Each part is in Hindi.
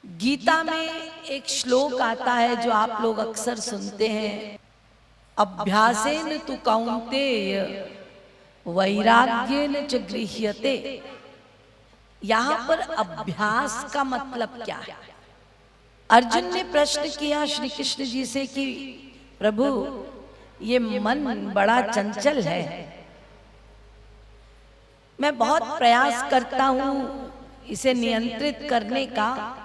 गीता में एक श्लोक आता है जो आप लोग अक्सर सुनते हैं, अभ्यासेन तु कौन्तेय वैराग्येन च गृह्यते। यहाँ पर अभ्यास का मतलब क्या है? अर्जुन ने प्रश्न किया श्री कृष्ण जी से कि प्रभु ये मन बड़ा चंचल है, मैं बहुत प्रयास करता हूं इसे नियंत्रित करने का,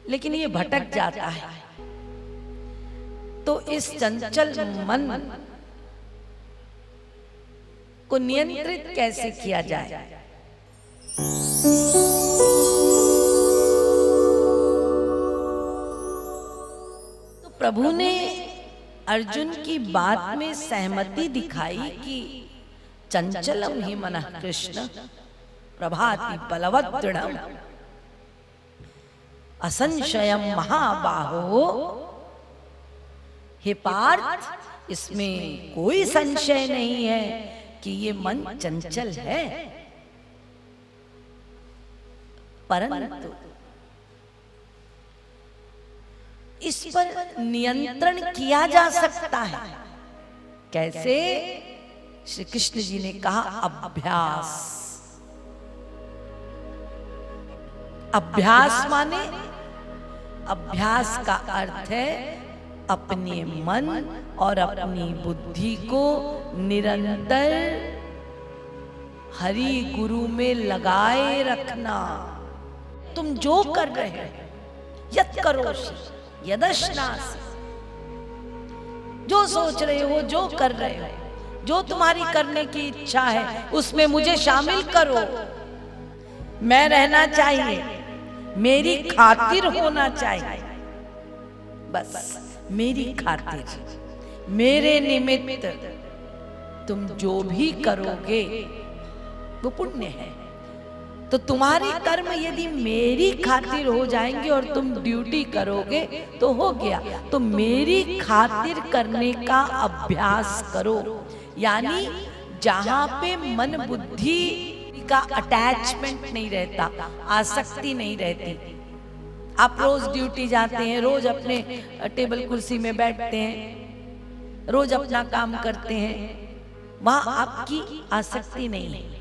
लेकिन ये भटक जाता है। तो इस चंचल मन को नियंत्रित कैसे किया जाए? तो प्रभु ने अर्जुन की बात में सहमति दिखाई कि चंचलम ही मनः कृष्ण प्रभाति बलवत् दृढ़म् असंशयम महाबाहो। हे पार्थ, इसमें कोई संशय नहीं है कि ये मन चंचल है, परंतु इस पर नियंत्रण किया जा सकता है। कैसे? श्री कृष्ण जी ने कहा अभ्यास। अभ्यास माने, अभ्यास का अर्थ है अपने मन और अपनी बुद्धि को निरंतर हरि गुरु में लगाए रखना। तुम जो कर रहे हो, यत् करोषि यदश्नासि, जो सोच रहे हो, जो कर रहे हो, जो तुम्हारी करने की इच्छा है उसमें मुझे शामिल करो। मैं रहना चाहिए, मेरी खातिर होना चाहिए, बस मेरी खातिर, मेरे निमित्त तुम जो भी करोगे वो पुण्य है। तो तुम्हारी कर्म यदि मेरी खातिर हो जाएंगे और तुम ड्यूटी करोगे तो हो गया। तो मेरी खातिर करने का अभ्यास करो, यानी जहां पे मन बुद्धि का अटैचमेंट नहीं रहता, आसक्ति नहीं रहती। आप रोज ड्यूटी जाते हैं, रोज अपने टेबल कुर्सी में बैठते हैं, रोज अपना काम करते हैं, वहां आपकी आसक्ति नहीं है।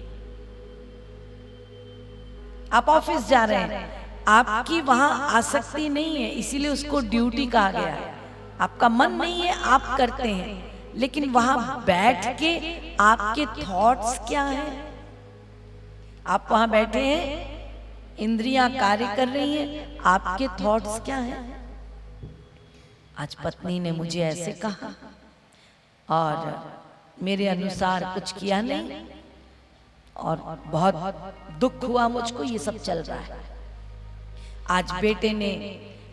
आप ऑफिस जा रहे हैं, आपकी वहां आसक्ति नहीं है, इसीलिए उसको ड्यूटी कहा गया है। आपका मन नहीं है, आप करते हैं, लेकिन वहां बैठ के आपके थॉट्स क्या हैं? आप वहां बैठे हैं, इंद्रियां कार्य कर रही हैं, आपके थॉट्स क्या हैं? आज पत्नी ने मुझे ऐसे कहा और मेरे अनुसार कुछ किया नहीं और बहुत दुख हुआ मुझको, ये सब चल रहा है। आज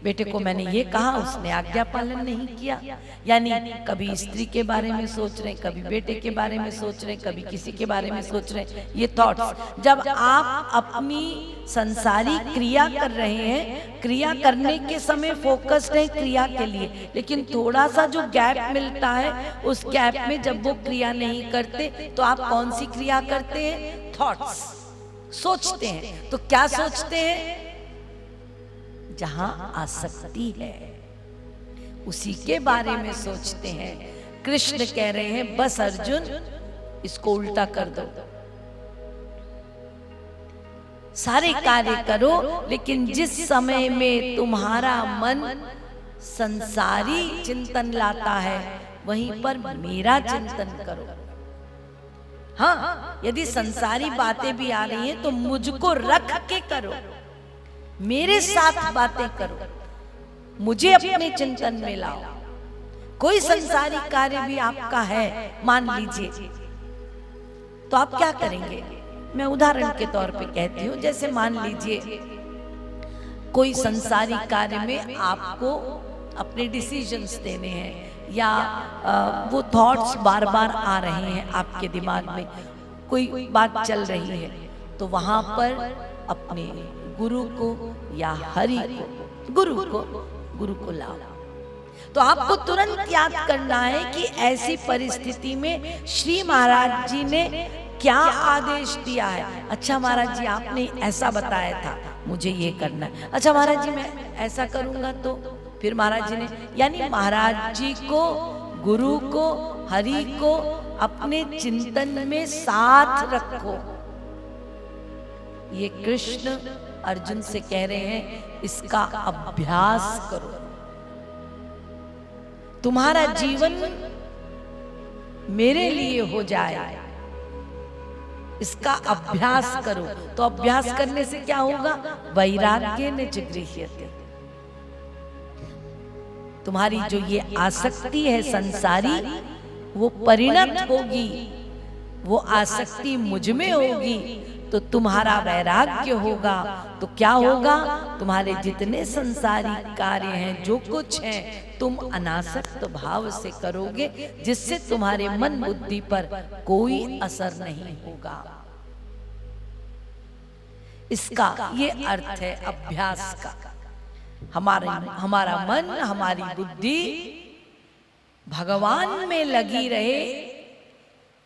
बेटे को मैंने ये कहा, उसने आज्ञा पालन नहीं किया। यानी कभी स्त्री के बारे में सोच रहे, कभी बेटे के बारे में सोच रहे, कभी किसी के बारे में सोच रहे, ये थॉट्स। जब आप अपनी संसारी क्रिया कर रहे हैं, क्रिया करने के समय फोकस्ड है क्रिया के लिए, लेकिन थोड़ा सा जो गैप मिलता है, उस गैप में जब वो क्रिया नहीं करते तो आप कौन सी क्रिया करते हैं? थॉट्स, सोचते हैं। तो क्या सोचते हैं? जहां आसक्ति है उसी के बारे में सोचते हैं। कृष्ण कह रहे हैं बस अर्जुन, इसको उल्टा कर दो, सारे कार्य करो, लेकिन जिस समय में तुम्हारा मन संसारी चिंतन लाता है वहीं पर मेरा चिंतन करो। हाँ, यदि संसारी बातें भी आ रही हैं तो मुझको रख के करो, मेरे साथ बातें करो, मुझे अपने चिंतन में लाओ। कोई संसारी कार्य भी आपका है मान लीजिए, तो आप क्या करेंगे? मैं उदाहरण के तौर पे कहती हूँ, जैसे मान लीजिए कोई संसारी कार्य में आपको अपने डिसीजंस देने हैं, या वो थॉट्स बार बार आ रहे हैं आपके दिमाग में, कोई बात चल रही है, तो वहां पर अपने गुरु को या हरि को, गुरु को लाओ। तो आपको तुरंत याद करना है कि ऐसी परिस्थिति में श्री महाराज जी ने क्या आदेश दिया है। अच्छा महाराज जी, आपने ऐसा बताया था, मुझे ये करना है। अच्छा महाराज जी मैं ऐसा करूंगा तो फिर महाराज जी ने, यानी महाराज जी को, गुरु को, हरि को अपने चिंतन में साथ रखो। ये कृष्ण अर्जुन से कह रहे हैं इसका अभ्यास करो। तुम्हारा जीवन मेरे लिए हो जाए, इसका अभ्यास करो। तो अभ्यास करने से क्या होगा? वैराग्य न जिगृह्यते। तुम्हारी जो ये आसक्ति है संसारी, वो परिणत होगी, वो आसक्ति मुझ में होगी, तो तुम्हारा वैराग्य होगा। तो क्या होगा? तुम्हारे जितने संसारी कार्य हैं, जो कुछ है, तुम अनासक्त भाव से करोगे, जिससे तुम्हारे मन बुद्धि पर कोई असर नहीं होगा। इसका ये अर्थ है अभ्यास का। हमारा मन, हमारी बुद्धि भगवान में लगी रहे,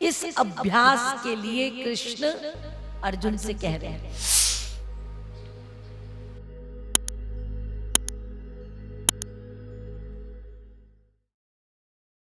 इस अभ्यास के लिए कृष्ण अर्जुन से कह रहे हैं।